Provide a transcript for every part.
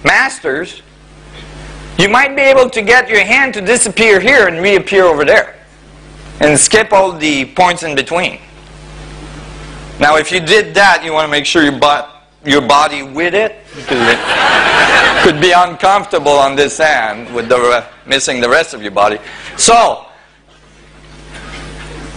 masters, you might be able to get your hand to disappear here and reappear over there, and skip all the points in between. Now, if you did that, you want to make sure you bought your body with it, because it could be uncomfortable on this hand with missing the rest of your body. So,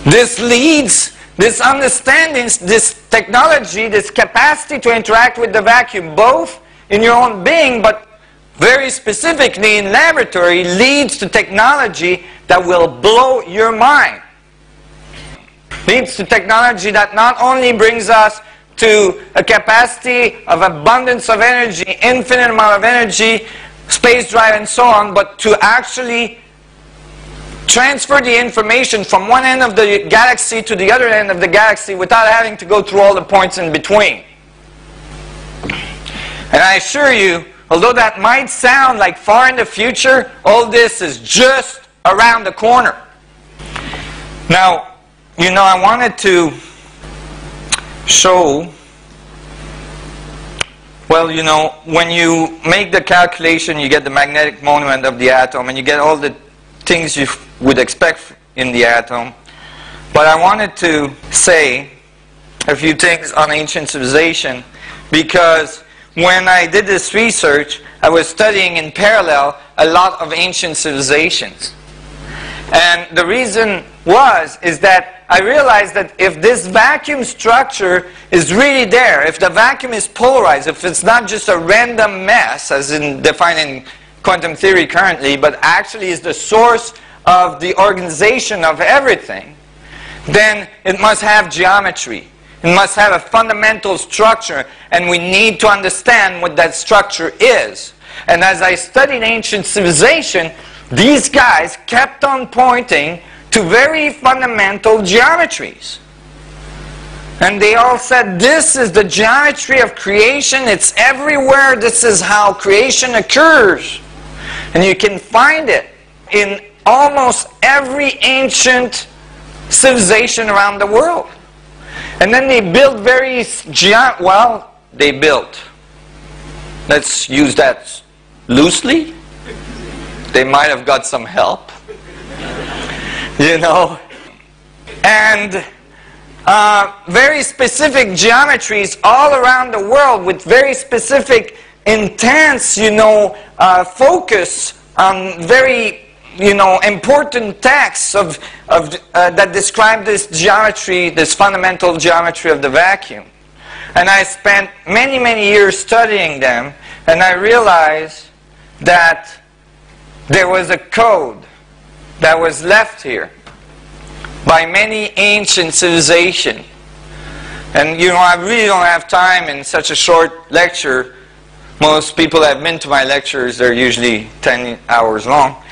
this leads, this understanding, this technology, this capacity to interact with the vacuum, both in your own being, but very specifically in laboratory, leads to technology that will blow your mind. Leads to technology that not only brings us to a capacity of abundance of energy, infinite amount of energy, space drive and so on, but to actually transfer the information from one end of the galaxy to the other end of the galaxy without having to go through all the points in between. And I assure you, although that might sound like far in the future, all this is just around the corner. Now, you know, I wanted to show, well, you know, when you make the calculation, you get the magnetic moment of the atom, and you get all the things you would expect in the atom. But I wanted to say a few things on ancient civilization, because when I did this research, I was studying in parallel a lot of ancient civilizations. And the reason is that I realized that if this vacuum structure is really there, if the vacuum is polarized, if it's not just a random mess, as in defined in quantum theory currently, but actually is the source of the organization of everything, then it must have geometry. It must have a fundamental structure, and we need to understand what that structure is. And as I studied ancient civilization, these guys kept on pointing to very fundamental geometries. And they all said, this is the geometry of creation, it's everywhere, this is how creation occurs. And you can find it in almost every ancient civilization around the world. And then they built let's use that loosely. They might have got some help, you know. And very specific geometries all around the world with very specific, intense, you know, focus on very, you know, important texts that describe this geometry, this fundamental geometry of the vacuum. And I spent many, many years studying them, and I realized that there was a code that was left here by many ancient civilizations. And you know, I really don't have time in such a short lecture. Most people that have been to my lectures, they're usually 10 hours long,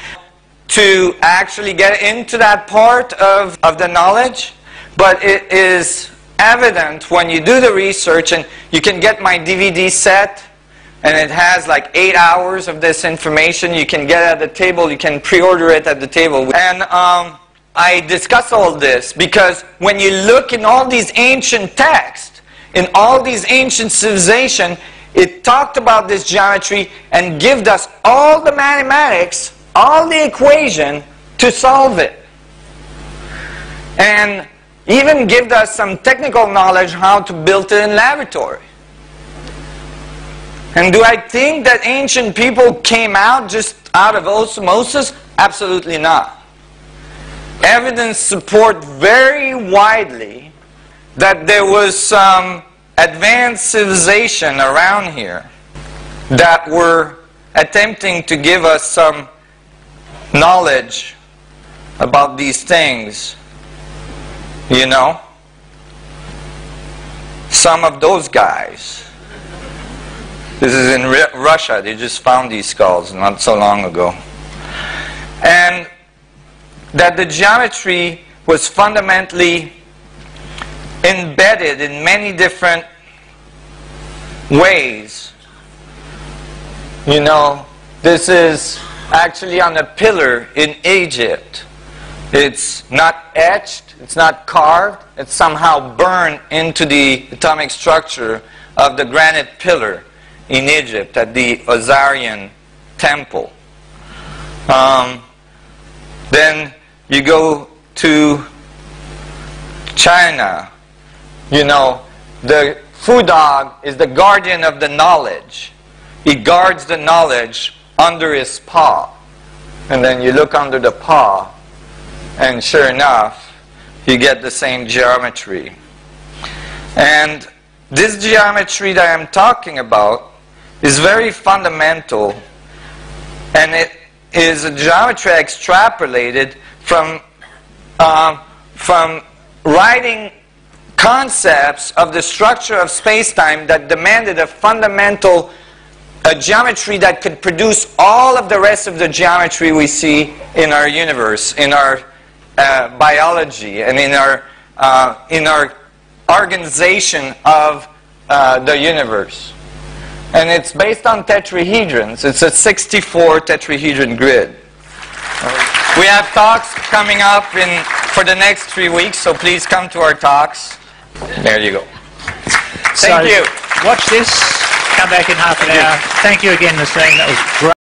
to actually get into that part of the knowledge. But it is evident when you do the research, and you can get my DVD set, and it has like 8 hours of this information. You can get it at the table, you can pre-order it at the table. And I discuss all this because when you look in all these ancient texts, in all these ancient civilizations, it talked about this geometry and gave us all the mathematics, all the equation to solve it. And even give us some technical knowledge how to build it in laboratory. And do I think that ancient people came out just out of osmosis? Absolutely not. Evidence supports very widely that there was some advanced civilization around here that were attempting to give us some knowledge about these things. You know? Some of those guys. This is in Russia. They just found these skulls not so long ago. And that the geometry was fundamentally embedded in many different ways. You know, this is actually on a pillar in Egypt. It's not etched, it's not carved, it's somehow burned into the atomic structure of the granite pillar. in Egypt at the Osirian temple. Then you go to China. You know, the Fu dog is the guardian of the knowledge. He guards the knowledge under his paw. And then you look under the paw, and sure enough, you get the same geometry. And this geometry that I'm talking about is very fundamental, and it is a geometry extrapolated from writing concepts of the structure of space-time that demanded a fundamental geometry that could produce all of the rest of the geometry we see in our universe, in our biology, and in our organization of the universe. And it's based on tetrahedrons. It's a 64 tetrahedron grid. We have talks coming up for the next 3 weeks, so please come to our talks. There you go. Thank you. Watch this. Come back in half an hour. Thank you again, Nassim. That was great.